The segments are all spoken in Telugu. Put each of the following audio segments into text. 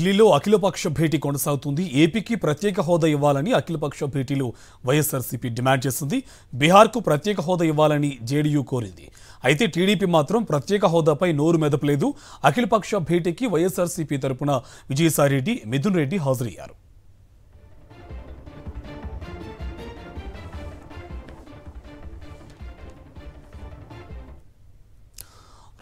ఢిల్లీలో అఖిలపక్ష భేటీ కొనసాగుతుంది. ఏపీకి ప్రత్యేక హోదా ఇవ్వాలని అఖిలపక్ష భేటీలో వైఎస్ఆర్సీపీ డిమాండ్ చేస్తుంది. బీహార్కు ప్రత్యేక హోదా ఇవ్వాలని జేడీయూ కోరింది. అయితే టీడీపీ మాత్రం ప్రత్యేక హోదాపై నోరు మెదపలేదు. అఖిలపక్ష భేటీకి వైఎస్ఆర్సీపీ తరపున విజయసాయిరెడ్డి, మిథున్ రెడ్డి హాజరయ్యారు.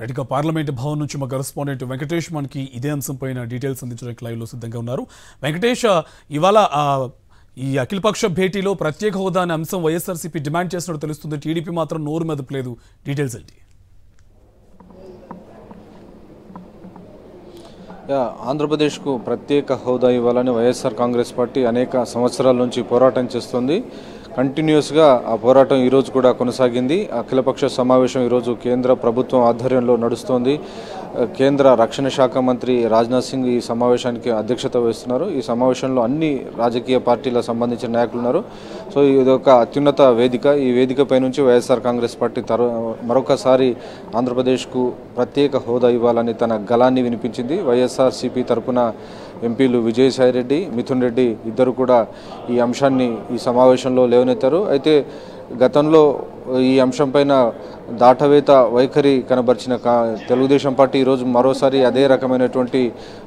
రెడ్డిగా పార్లమెంట్ భవన్ నుంచి మా కరెస్పాండెంట్ వెంకటేష్ మనకి ఇదే అంశంపైన డీటెయిల్స్ అందించడానికి లైవ్లో సిద్ధంగా ఉన్నారు. వెంకటేష్, ఇవాళ ఈ అఖిలపక్ష భేటీలో ప్రత్యేక హోదా అనే అంశం వైఎస్ఆర్సీపీ డిమాండ్ చేసినట్టు తెలుస్తుంది. టీడీపీ మాత్రం నోరు మెదపలేదు. డీటెయిల్స్ ఏంటి? ఆంధ్రప్రదేశ్కు ప్రత్యేక హోదా ఇవ్వాలని వైఎస్ఆర్ కాంగ్రెస్ పార్టీ అనేక సంవత్సరాల నుంచి పోరాటం చేస్తుంది. కంటిన్యూస్గా ఆ పోరాటం ఈరోజు కూడా కొనసాగింది. అఖిలపక్ష సమావేశం ఈరోజు కేంద్ర ప్రభుత్వం ఆధ్వర్యంలో నడుస్తోంది. కేంద్ర రక్షణ శాఖ మంత్రి రాజ్నాథ్ సింగ్ ఈ సమావేశానికి అధ్యక్షత వహిస్తున్నారు. ఈ సమావేశంలో అన్ని రాజకీయ పార్టీలకు సంబంధించిన నాయకులు ఉన్నారు. సో ఇది ఒక అత్యున్నత వేదిక. ఈ వేదికపై నుంచి వైఎస్ఆర్ కాంగ్రెస్ పార్టీ మరొకసారి ఆంధ్రప్రదేశ్కు ప్రత్యేక హోదా ఇవ్వాలని తన గళాన్ని వినిపించింది. వైఎస్ఆర్సీపీ తరపున ఎంపీలు విజయసాయిరెడ్డి, మిథున్ రెడ్డి ఇద్దరు కూడా ఈ అంశాన్ని ఈ సమావేశంలో లేవనెత్తారు. అయితే గతంలో ఈ అంశంపైన దాటవేత వైఖరి కనబరిచిన తెలుగుదేశం పార్టీ ఈరోజు మరోసారి అదే రకమైనటువంటి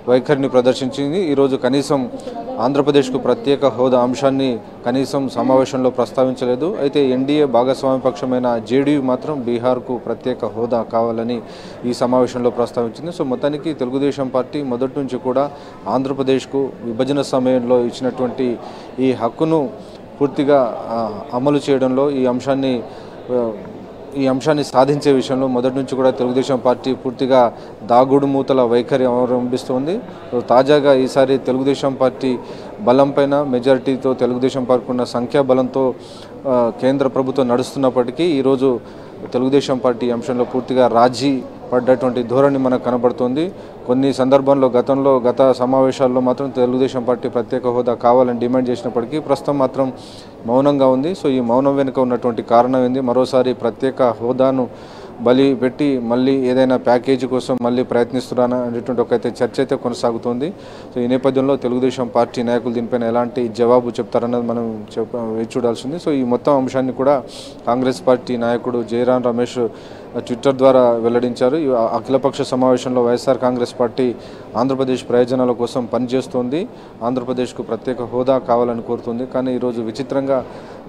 వైఖరిని ప్రదర్శించింది. ఈరోజు కనీసం ఆంధ్రప్రదేశ్కు ప్రత్యేక హోదా అంశాన్ని కనీసం సమావేశంలో ప్రస్తావించలేదు. అయితే ఎన్డీఏ భాగస్వామ్య పక్షమైన జేడీయూ మాత్రం బీహార్కు ప్రత్యేక హోదా కావాలని ఈ సమావేశంలో ప్రస్తావించింది. సో మొత్తానికి తెలుగుదేశం పార్టీ మొదటి నుంచి కూడా ఆంధ్రప్రదేశ్కు విభజన సమయంలో ఇచ్చినటువంటి ఈ హక్కును పూర్తిగా అమలు చేయడంలో ఈ అంశాన్ని సాధించే విషయంలో మొదటి నుంచి కూడా తెలుగుదేశం పార్టీ పూర్తిగా దాగుడు మూతల వైఖరి అవలంబిస్తోంది. తాజాగా ఈసారి తెలుగుదేశం పార్టీ బలం పైన మెజారిటీతో తెలుగుదేశం పార్టీ ఉన్న సంఖ్యాబలంతో కేంద్ర ప్రభుత్వం నడుస్తున్నప్పటికీ ఈరోజు తెలుగుదేశం పార్టీ అంశంలో పూర్తిగా రాజీ పడ్డటువంటి ధోరణి మనకు కనబడుతోంది. కొన్ని సందర్భాల్లో గత సమావేశాల్లో మాత్రం తెలుగుదేశం పార్టీ ప్రత్యేక హోదా కావాలని డిమాండ్ చేసినప్పటికీ ప్రస్తుతం మాత్రం మౌనంగా ఉంది. సో ఈ మౌనం వెనుక ఉన్నటువంటి కారణం ఏంది? మరోసారి ప్రత్యేక హోదాను బలి పెట్టి మళ్ళీ ఏదైనా ప్యాకేజీ కోసం మళ్ళీ ప్రయత్నిస్తున్నారా అనేటువంటి ఒక చర్చ అయితే కొనసాగుతోంది. సో ఈ నేపథ్యంలో తెలుగుదేశం పార్టీ నాయకులు దీనిపైన ఎలాంటి జవాబు చెప్తారన్నది మనం వేచి చూడాల్సింది. సో ఈ మొత్తం అంశాన్ని కూడా కాంగ్రెస్ పార్టీ నాయకుడు జయరాం రమేష్ ట్విట్టర్ ద్వారా వెల్లడించారు. అఖిలపక్ష సమావేశంలో వైఎస్ఆర్ కాంగ్రెస్ పార్టీ ఆంధ్రప్రదేశ్ ప్రయోజనాల కోసం పనిచేస్తోంది, ఆంధ్రప్రదేశ్కు ప్రత్యేక హోదా కావాలని కోరుతుంది. కానీ ఈరోజు విచిత్రంగా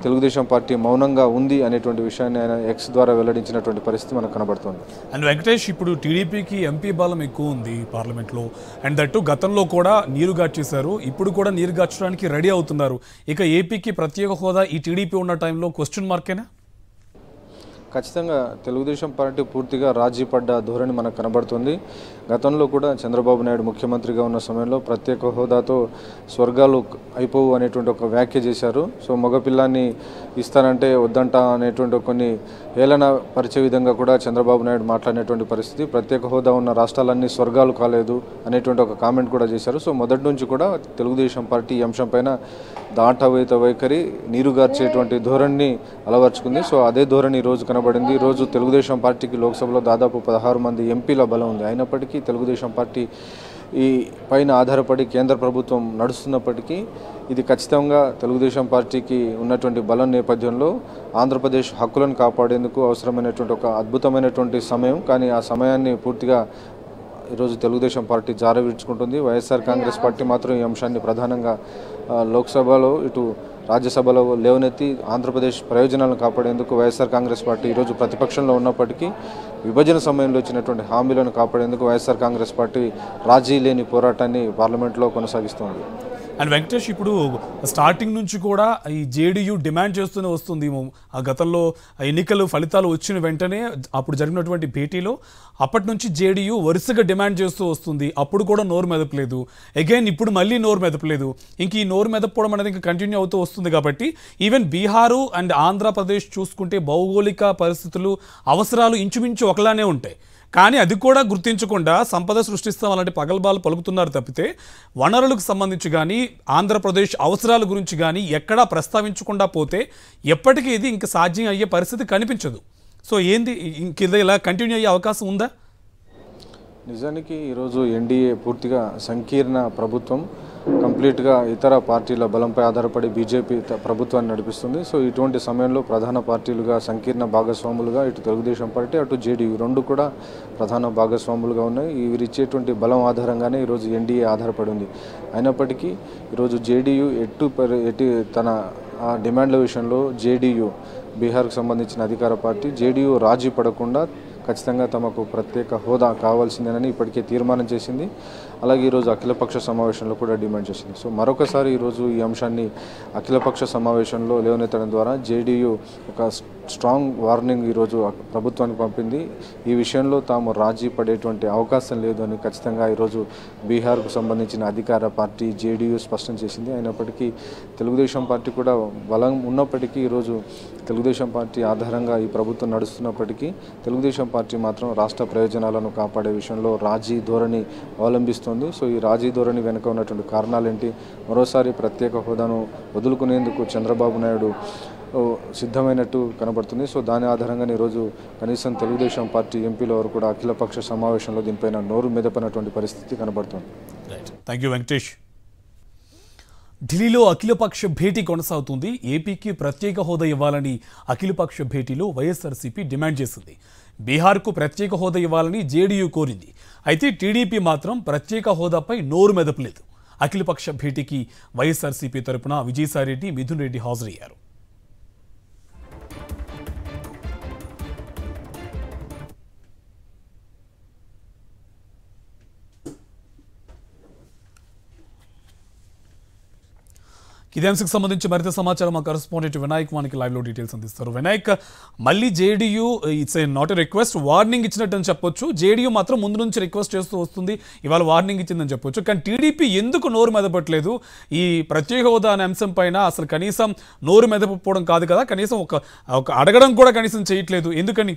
తెలుగుదేశం పార్టీ మౌనంగా ఉంది అనేటువంటి విషయాన్ని ఆయన ఎక్స్ ద్వారా వెల్లడించినటువంటి పరిస్థితి మనకు కనబడుతుంది. అండ్ వెంకటేష్, ఇప్పుడు టీడీపీకి ఎంపీ బలం ఎక్కువ ఉంది పార్లమెంట్లో. అండ్ దట్టు గతంలో కూడా నీరు గార్చేశారు, ఇప్పుడు కూడా నీరు గార్చడానికి రెడీ అవుతున్నారు. ఇక ఏపీకి ప్రత్యేక హోదా ఈ టీడీపీ ఉన్న టైంలో క్వశ్చన్ మార్కేనా? ఖచ్చితంగా తెలుగుదేశం పార్టీ పూర్తిగా రాజీ పడ్డ ధోరణి మనకు కనబడుతుంది. గతంలో కూడా చంద్రబాబు నాయుడు ముఖ్యమంత్రిగా ఉన్న సమయంలో ప్రత్యేక హోదాతో స్వర్గాలు అయిపోవు అనేటువంటి ఒక వ్యాఖ్య చేశారు. సో మగపిల్లాన్ని ఇస్తానంటే వద్దంట అనేటువంటి కొన్ని హేళన పరిచే విధంగా కూడా చంద్రబాబు నాయుడు మాట్లాడినటువంటి పరిస్థితి. ప్రత్యేక హోదా ఉన్న రాష్ట్రాలన్నీ స్వర్గాలు కాలేదు అనేటువంటి ఒక కామెంట్ కూడా చేశారు. సో మొదటి నుంచి కూడా తెలుగుదేశం పార్టీ ఈ అంశంపైన దాటవేత వైఖరి, నీరుగార్చేటువంటి ధోరణిని అలవర్చుకుంది. సో అదే ధోరణి ఈరోజు కనబడింది. ఈరోజు తెలుగుదేశం పార్టీకి లోక్సభలో దాదాపు 16 మంది ఎంపీల బలం ఉంది. అయినప్పటికీ తెలుగుదేశం పార్టీ ఈ పైన ఆధారపడి కేంద్ర ప్రభుత్వం నడుస్తున్నప్పటికీ ఇది ఖచ్చితంగా తెలుగుదేశం పార్టీకి ఉన్నటువంటి బలం నేపథ్యంలో ఆంధ్రప్రదేశ్ హక్కులను కాపాడేందుకు అవసరమైనటువంటి ఒక అద్భుతమైనటువంటి సమయం. కానీ ఆ సమయాన్ని పూర్తిగా ఈరోజు తెలుగుదేశం పార్టీ జారవిడ్చుకుంటుంది. వైఎస్ఆర్ కాంగ్రెస్ పార్టీ మాత్రం ఈ అంశాన్ని ప్రధానంగా లోక్సభలో ఇటు రాజ్యసభలో లేవనెత్తి ఆంధ్రప్రదేశ్ ప్రయోజనాలను కాపాడేందుకు వైఎస్ఆర్ కాంగ్రెస్ పార్టీ ఈరోజు ప్రతిపక్షంలో ఉన్నప్పటికీ విభజన సమయంలో ఇచ్చినటువంటి హామీలను కాపాడేందుకు వైఎస్ఆర్ కాంగ్రెస్ పార్టీ రాజీ లేని పోరాటాన్ని పార్లమెంట్లో కొనసాగిస్తోంది. అండ్ వెంకటేష్, ఇప్పుడు స్టార్టింగ్ నుంచి కూడా ఈ జేడీయూ డిమాండ్ చేస్తూనే వస్తుంది. ఆ గతంలో ఎన్నికలు ఫలితాలు వచ్చిన వెంటనే అప్పుడు జరిగినటువంటి భేటీలో అప్పటి నుంచి జేడీయూ వరుసగా డిమాండ్ చేస్తూ వస్తుంది. అప్పుడు కూడా నోరు మెదపలేదు. అగైన్ ఇప్పుడు మళ్ళీ నోరు మెదపలేదు. ఇంక ఈ నోరు మెదపడం అనేది ఇంకా కంటిన్యూ అవుతూ వస్తుంది. కాబట్టి ఈవెన్ బీహారు అండ్ ఆంధ్రప్రదేశ్ చూసుకుంటే భౌగోళిక పరిస్థితులు, అవసరాలు ఇంచుమించు ఒకలానే ఉంటాయి. కానీ అది కూడా గుర్తించకుండా సంపద సృష్టిస్తాం అలాంటి పగల్బాలు పలుకుతున్నారు తప్పితే వనరులకు సంబంధించి కానీ ఆంధ్రప్రదేశ్ అవసరాల గురించి కానీ ఎక్కడా ప్రస్తావించకుండా పోతే ఎప్పటికీ ఇది ఇంక సాధ్యం అయ్యే పరిస్థితి కనిపించదు. సో ఏంది ఇంక ఇలా కంటిన్యూ అయ్యే అవకాశం ఉందా? నిజానికి ఈరోజు ఎన్డీఏ పూర్తిగా సంకీర్ణ ప్రభుత్వం, కంప్లీట్గా ఇతర పార్టీల బలంపై ఆధారపడి బీజేపీ ప్రభుత్వాన్ని నడిపిస్తుంది. సో ఇటువంటి సమయంలో ప్రధాన పార్టీలుగా సంకీర్ణ భాగస్వాములుగా ఇటు తెలుగుదేశం పార్టీ అటు జేడీయూ రెండు కూడా ప్రధాన భాగస్వాములుగా ఉన్నాయి. వీరిచ్చేటువంటి బలం ఆధారంగానే ఈరోజు ఎన్డీఏ ఆధారపడి ఉంది. అయినప్పటికీ ఈరోజు జేడీయూ ఎటు తన డిమాండ్ల విషయంలో జేడీయూ బీహార్కు సంబంధించిన అధికార పార్టీ జేడీయూ రాజీ పడకుండా ఖచ్చితంగా తమకు ప్రత్యేక హోదా కావాల్సిందేనని ఇప్పటికే తీర్మానం చేసింది. అలాగే ఈరోజు అఖిలపక్ష సమావేశంలో కూడా డిమాండ్ చేసింది. సో మరొకసారి ఈరోజు ఈ అంశాన్ని అఖిలపక్ష సమావేశంలో లేవనెత్తడం ద్వారా జేడీయూ ఒక స్ట్రాంగ్ వార్నింగ్ ఈరోజు ప్రభుత్వానికి పంపింది. ఈ విషయంలో తాము రాజీ పడేటువంటి అవకాశం లేదు అని ఖచ్చితంగా ఈరోజు బీహార్కు సంబంధించిన అధికార పార్టీ జేడీయూ స్పష్టం చేసింది. అయినప్పటికీ తెలుగుదేశం పార్టీ కూడా బలం ఉన్నప్పటికీ ఈరోజు తెలుగుదేశం పార్టీ ఆధారంగా ఈ ప్రభుత్వం నడుస్తున్నప్పటికీ తెలుగుదేశం పార్టీ మాత్రం రాష్ట్ర ప్రయోజనాలను కాపాడే విషయంలో రాజీ ధోరణి అవలంబిస్తోంది. సో ఈ రాజీ ధోరణి వెనుక ఉన్నటువంటి కారణాలేంటి, మరోసారి ప్రత్యేక హోదాను వదులుకునేందుకు చంద్రబాబు నాయుడు సిద్ధమైనట్టు కనబడుతుంది. సో దాని ఆధారంగానే ఈరోజు కనీసం తెలుగుదేశం పార్టీ ఎంపీల వరకు కూడా అఖిలపక్ష సమావేశంలో దీనిపైన నోరు మెదపనటువంటి పరిస్థితి కనబడుతుంది. Thank you Venkatesh. ఢిల్లీలో అఖిలపక్ష భేటీ కొనసాగుతుంది. ఏపీకి ప్రత్యేక హోదా ఇవ్వాలని అఖిలపక్ష భేటీలో వైఎస్ఆర్సీపీ డిమాండ్ చేసింది. బీహార్కు ప్రత్యేక హోదా ఇవ్వాలని జేడీయూ కోరింది. అయితే టీడీపీ మాత్రం ప్రత్యేక హోదాపై నోరు మెదపలేదు. అఖిలపక్ష భేటీకి వైఎస్ఆర్సీపీ తరపున విజయసాయిరెడ్డి, మిథున్ రెడ్డి హాజరయ్యారు. ఇదే అంశకు సంబంధించి మరింత సమాచారం మా కరెస్పాండెంట్ వినాయక్ మనకి లైవ్లో డీటెయిల్స్ అందిస్తారు. వినాయక్, మళ్ళీ JDU it's not a request, warning ఇచ్చినట్టు అని చెప్పొచ్చు. జేడీయూ మాత్రం ముందు నుంచి రిక్వెస్ట్ చేస్తూ వస్తుంది, ఇవాళ వార్నింగ్ ఇచ్చిందని చెప్పొచ్చు. కానీ టీడీపీ ఎందుకు నోరు మెదపట్లేదు? ఈ ప్రత్యేక హోదా అనే అంశం పైన అసలు కనీసం నోరు మెదపకపోవడం కాదు కదా, కనీసం ఒక అడగడం కూడా కనీసం చేయట్లేదు, ఎందుకని?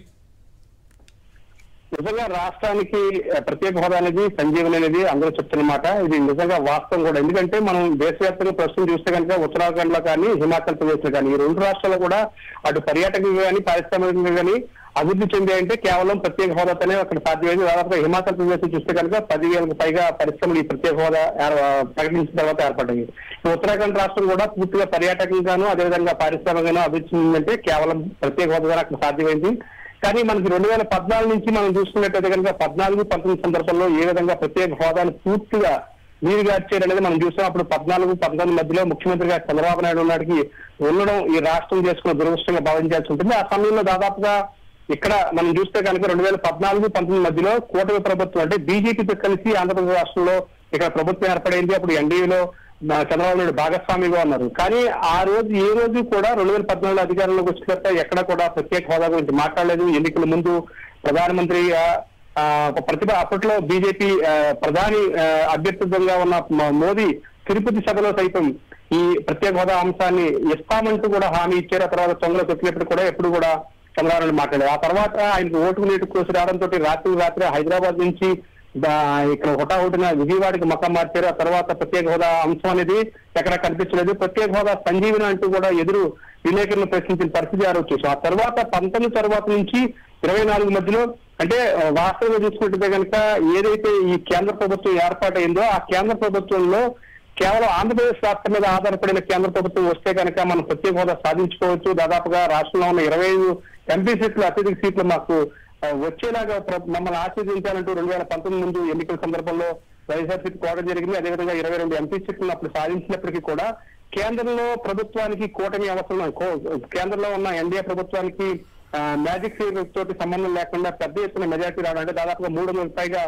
నిజంగా రాష్ట్రానికి ప్రత్యేక హోదా అనేది సంజీవని అనేది అందరూ చెప్తున్నమాట. ఇది నిజంగా వాస్తవం కూడా. ఎందుకంటే మనం దేశవ్యాప్తంగా ప్రస్తుతం చూస్తే కనుక ఉత్తరాఖండ్ లో కానీ హిమాచల్ ప్రదేశ్ లో కానీ ఈ రెండు రాష్ట్రాల్లో కూడా అటు పర్యాటకంగా కానీ పారిశ్రామికంగా కానీ అభివృద్ధి చెందాయంటే కేవలం ప్రత్యేక హోదాతోనే అక్కడ సాధ్యమైంది. దాదాపుగా హిమాచల్ ప్రదేశ్ చూస్తే కనుక 10,000కు పైగా పరిశ్రమలు ఈ ప్రత్యేక హోదా ప్రకటించిన తర్వాత ఏర్పడ్డాయి. ఉత్తరాఖండ్ రాష్ట్రం కూడా పూర్తిగా పర్యాటకంగాను అదేవిధంగా పారిశ్రామికంగాను అభివృద్ధి చెందిందంటే కేవలం ప్రత్యేక హోదా ద్వారా అక్కడ సాధ్యమైంది. కానీ మనకి 2014 నుంచి మనం చూసుకున్నట్టయితే కనుక 14-19 సందర్భంలో ఏ విధంగా ప్రత్యేక హోదాను పూర్తిగా నీరుగార్చేయడం మనం చూసాం. అప్పుడు 14-19 మధ్యలో ముఖ్యమంత్రిగా చంద్రబాబు నాయుడు నాటికి ఉండడం ఈ రాష్ట్రం చేసుకున్న దురదృష్టంగా భావించాల్సి ఉంటుంది. ఆ సమయంలో దాదాపుగా ఇక్కడ మనం చూస్తే కనుక 2014-19 మధ్యలో కూటమి ప్రభుత్వం అంటే బీజేపీతో కలిసి ఆంధ్రప్రదేశ్ రాష్ట్రంలో ఇక్కడ ప్రభుత్వం ఏర్పడైంది. అప్పుడు ఎన్డీఏలో చంద్రబాబు నాయుడు భాగస్వామిగా ఉన్నారు. కానీ ఆ రోజు ఏ రోజు కూడా 2014 అధికారంలోకి వచ్చిన తర్వాత ఎక్కడ కూడా ప్రత్యేక హోదా గురించి మాట్లాడలేదు. ఎన్నికల ముందు ప్రధానమంత్రి ప్రతిభ అప్పట్లో బీజేపీ ప్రధాని అభ్యర్థిగా ఉన్న మోదీ తిరుపతి సభలో సైతం ఈ ప్రత్యేక హోదా అంశాన్ని ఇస్తామంటూ కూడా హామీ ఇచ్చారు. ఆ తర్వాత తొంగలో తొక్కినప్పుడు కూడా ఎప్పుడు కూడా చంద్రబాబు నాయుడు మాట్లాడారు. ఆ తర్వాత ఆయనకు ఓటుకు నీటి కోసి రావడంతో రాత్రి హైదరాబాద్ నుంచి ఇక్కడ హుటాహుటిన విజయవాడకి మకం మార్చారు. ఆ తర్వాత ప్రత్యేక హోదా అంశం అనేది ఎక్కడ కనిపించలేదు. ప్రత్యేక హోదా సంజీవన అంటూ కూడా ఎదురు విలేకరులను ప్రశ్నించిన పరిస్థితి ఆ రోజు చూసాం. ఆ తర్వాత 19 తర్వాత నుంచి 24 మధ్యలో అంటే వాస్తవంగా చూసుకుంటే కనుక ఏదైతే ఈ కేంద్ర ప్రభుత్వం ఏర్పాటైందో ఆ కేంద్ర ప్రభుత్వంలో కేవలం ఆంధ్రప్రదేశ్ రాష్ట్రం మీద ఆధారపడిన కేంద్ర ప్రభుత్వం వస్తే కనుక మనం ప్రత్యేక హోదా సాధించుకోవచ్చు. దాదాపుగా రాష్ట్రంలో ఉన్న 25 ఎంపీ సీట్లు అత్యధిక సీట్లు మాకు వచ్చేలాగా మమ్మల్ని ఆశీర్వదించాలంటూ 2019 ముందు ఎన్నికల సందర్భంలో వైఎస్ఆర్సీపీ కోవడం జరిగింది. అదేవిధంగా 22 ఎంపీ సీట్లను అప్పుడు సాధించినప్పటికీ కూడా కేంద్రంలో ప్రభుత్వానికి కూటమి అవసరం, కేంద్రంలో ఉన్న ఎన్డీఏ ప్రభుత్వానికి మ్యాజిక్ ఫిగర్ తోటి సంబంధం లేకుండా పెద్ద ఎత్తున మెజార్టీ రావడం అంటే దాదాపుగా 300 పైగా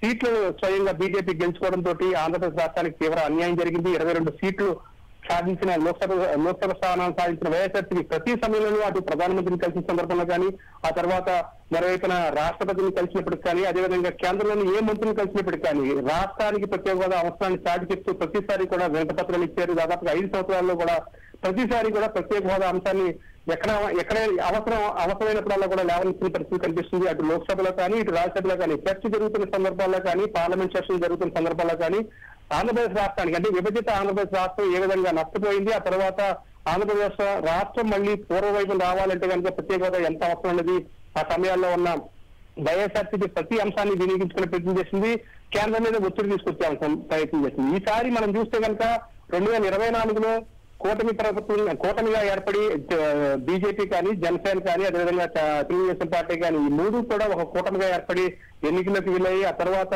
సీట్లు స్వయంగా బీజేపీ గెలుచుకోవడంతో ఆంధ్రప్రదేశ్ రాష్ట్రానికి తీవ్ర అన్యాయం జరిగింది. 22 సీట్లు సాధించిన లోక్సభ స్థానాలు సాధించిన వైఎస్ఆర్సీపీ ప్రతి సమయంలోనూ అటు ప్రధానమంత్రిని కలిసిన సందర్భంలో కానీ ఆ తర్వాత మరోవైపున రాష్ట్రపతిని కలిసినప్పటికి కానీ అదేవిధంగా కేంద్రంలోని ఏ మంత్రిని కలిసినప్పటికీ కానీ రాష్ట్రానికి ప్రత్యేక హోదా అవసరాన్ని చాటి చెప్తూ ప్రతిసారి కూడా వినతిపత్రాలు ఇచ్చారు. దాదాపుగా 5 సంవత్సరాల్లో కూడా ప్రతిసారి కూడా ప్రత్యేక హోదా అంశాన్ని ఎక్కడ అవసరమైనప్పుడల్లా కూడా లేవనెత్తిన పరిస్థితి కనిపిస్తుంది. అటు లోక్సభలో కానీ ఇటు రాజ్యసభలో కానీ చర్చ జరుగుతున్న సందర్భాల్లో కానీ పార్లమెంట్ సెషన్ జరుగుతున్న సందర్భాల్లో కానీ ఆంధ్రప్రదేశ్ రాష్ట్రానికి అంటే విభజిత ఆంధ్రప్రదేశ్ రాష్ట్రం ఏ విధంగా నష్టపోయింది, ఆ తర్వాత ఆంధ్రప్రదేశ్ రాష్ట్రం మళ్ళీ పూర్వవైపు రావాలంటే కనుక ప్రత్యేక హోదా ఎంత అవసరం అనేది ఆ సమయాల్లో ఉన్న వైఎస్ఆర్సీపీ ప్రతి అంశాన్ని వినియోగించుకునే ప్రయత్నం చేసింది, కేంద్రం మీద ఒత్తిడి తీసుకొచ్చే ప్రయత్నం చేసింది. ఈసారి మనం చూస్తే కనుక 2024లో కూటమిగా ఏర్పడి బీజేపీ కానీ, జనసేన కానీ, అదేవిధంగా తెలుగుదేశం పార్టీ కానీ ఈ మూడు కూడా ఒక కూటమిగా ఏర్పడి ఎన్నికలకు వెళ్ళాయి. ఆ తర్వాత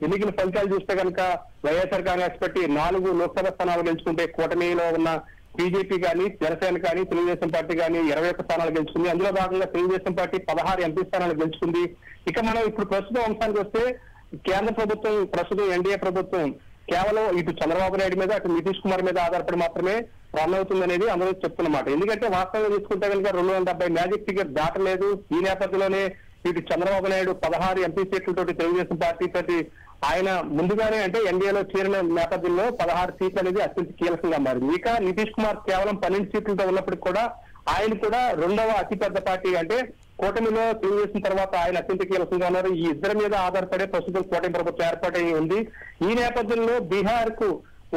ఎన్నికల ఫలితాలు చూస్తే కనుక వైఎస్ఆర్ కాంగ్రెస్ పార్టీ 4 లోక్సభ స్థానాలు గెలుచుకుంటే కూటమిలో ఉన్న బీజేపీ కానీ, జనసేన కానీ, తెలుగుదేశం పార్టీ కానీ 21 స్థానాలు గెలుచుకుంది. అందులో భాగంగా తెలుగుదేశం పార్టీ 16 ఎంపీ స్థానాలు గెలుచుకుంది. ఇక మనం ఇప్పుడు ప్రస్తుతం అంశానికి వస్తే కేంద్ర ప్రభుత్వం, ప్రస్తుతం ఎన్డీఏ ప్రభుత్వం కేవలం ఇటు చంద్రబాబు నాయుడు మీద, అటు నితీష్ కుమార్ మీద ఆధారపడి మాత్రమే రన్ అవుతుంది అనేది అందరూ చెప్తున్నమాట. ఎందుకంటే వాస్తవంగా తీసుకుంటే కనుక 270 మ్యాజిక్ ఫిగర్ దాటలేదు. ఈ నేపథ్యంలోనే ఇటు చంద్రబాబు నాయుడు 16 ఎంపీ సీట్లతోటి తెలుగుదేశం పార్టీ తోటి ఆయన ముందుగానే అంటే ఎన్డీఏలో చేరిన నేపథ్యంలో 16 సీట్లు అనేది అత్యంత కీలకంగా మారింది. ఇక నితీష్ కుమార్ కేవలం 12 సీట్లతో ఉన్నప్పటికీ కూడా ఆయన కూడా 2వ అతిపెద్ద పార్టీ అంటే కూటమిలో తెలుగుదేశం తర్వాత ఆయన అత్యంత కీలకంగా ఉన్నారు. ఈ ఇద్దరి మీద ఆధారపడే ప్రస్తుతం కూటమి ప్రభుత్వం ఏర్పాటై ఉంది. ఈ నేపథ్యంలో బీహార్ కు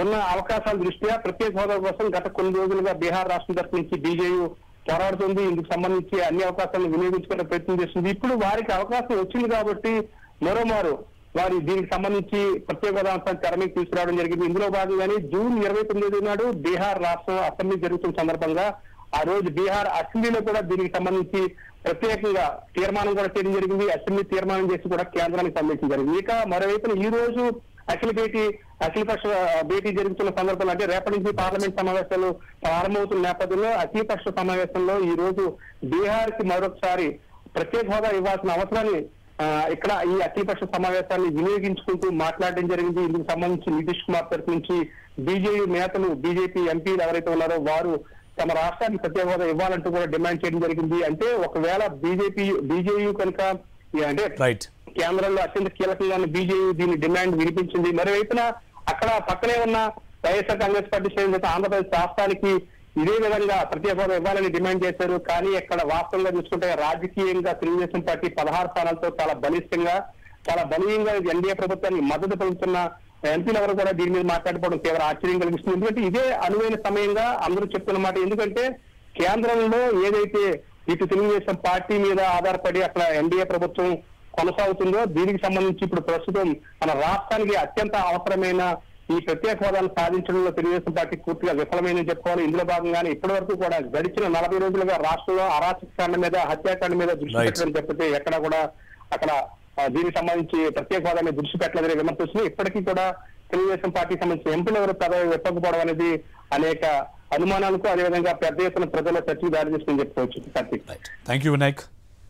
ఉన్న అవకాశాల దృష్ట్యా ప్రత్యేక హోదా కోసం గత కొన్ని రోజులుగా బీహార్ రాష్ట్రం తరఫు నుంచి బీజేయూ పోరాడుతుంది. ఇందుకు సంబంధించి అన్ని అవకాశాలను వినియోగించుకునే ప్రయత్నం చేస్తుంది. ఇప్పుడు వారికి అవకాశం వచ్చింది కాబట్టి మరోమారు వారి దీనికి సంబంధించి ప్రత్యేక హోదా అంశాన్ని తెర మీద తీసుకురావడం జరిగింది. ఇందులో భాగంగానే జూన్ 29 నాడు బీహార్ రాష్ట్రం అసెంబ్లీ జరుగుతున్న సందర్భంగా ఆ రోజు బీహార్ అసెంబ్లీలో కూడా దీనికి సంబంధించి ప్రత్యేకంగా తీర్మానం కూడా చేయడం జరిగింది. అసెంబ్లీ తీర్మానం చేసి కూడా కేంద్రానికి పంపించడం జరిగింది. ఇక మరోవైపున ఈ రోజు అఖిలపక్ష భేటీ జరుగుతున్న సందర్భంలో అంటే రేపటి నుంచి పార్లమెంట్ సమావేశాలు ప్రారంభమవుతున్న నేపథ్యంలో అఖిలపక్ష సమావేశంలో ఈ రోజు బీహార్ కి మరొకసారి ప్రత్యేక హోదా ఇవ్వాల్సిన అవసరాన్ని ఇక్కడ ఈ అఖిలపక్ష సమావేశాన్ని వినియోగించుకుంటూ మాట్లాడడం జరిగింది. ఇందుకు సంబంధించి నితీష్ కుమార్ తరఫు నుంచి బీజేయూ నేతలు, బీజేపీ ఎంపీలు ఎవరైతే ఉన్నారో వారు తమ రాష్ట్రానికి ప్రత్యేక హోదా ఇవ్వాలంటూ కూడా డిమాండ్ చేయడం జరిగింది. అంటే ఒకవేళ బీజేయూ కనుక అంటే కేంద్రంలో అత్యంత కీలకంగా ఉన్న బీజేయూ దీని డిమాండ్ వినిపించింది. మరోవైపున అక్కడ పక్కనే ఉన్న వైఎస్ఆర్ కాంగ్రెస్ పార్టీ శ్రేణులతో ఆంధ్రప్రదేశ్ రాష్ట్రానికి ఇదే విధంగా ప్రత్యేక హోదా ఇవ్వాలని డిమాండ్ చేశారు. కానీ ఇక్కడ వాస్తవంగా చూసుకుంటే రాజకీయంగా తెలుగుదేశం పార్టీ 16 స్థానాలతో చాలా బలీయంగా ఎన్డీఏ ప్రభుత్వానికి మద్దతు పలుకుతున్న ఎంపీలు ఎవరు కూడా దీని మీద మాట్లాడుకోవడం తీవ్ర ఆశ్చర్యం కలిగిస్తుంది. ఎందుకంటే ఇదే అనువైన సమయంగా అందరూ చెప్తున్నమాట. ఎందుకంటే కేంద్రంలో ఏదైతే ఇటు తెలుగుదేశం పార్టీ మీద ఆధారపడి అక్కడ ఎన్డీఏ ప్రభుత్వం కొనసాగుతుందో దీనికి సంబంధించి ఇప్పుడు ప్రస్తుతం మన రాష్ట్రానికి అత్యంత అవసరమైన ఈ ప్రత్యేక హోదాను సాధించడంలో తెలుగుదేశం పార్టీ పూర్తిగా విఫలమైందని చెప్పుకోవాలి. ఇందులో భాగంగానే ఇప్పటి వరకు కూడా గడిచిన 40 రోజులుగా రాష్ట్రంలో అరాచకాండ మీద, హత్యాకాండ మీద దృష్టి పెట్టడం తప్పితే ఎక్కడ కూడా అక్కడ దీనికి సంబంధించి ప్రత్యేక హోదా మీద దృష్టి పెట్టలేదని విమర్శిస్తున్నాయి. ఇప్పటికీ కూడా తెలుగుదేశం పార్టీకి సంబంధించిన ఎంపీలు ఎవరు పదవి వెప్పకపోవడం అనేది అనేక అనుమానాలకు, అదేవిధంగా పెద్ద ఎత్తున ప్రజల చర్చకు దారి తీస్తుందని చెప్పుకోవచ్చు. Thank you Vinayak.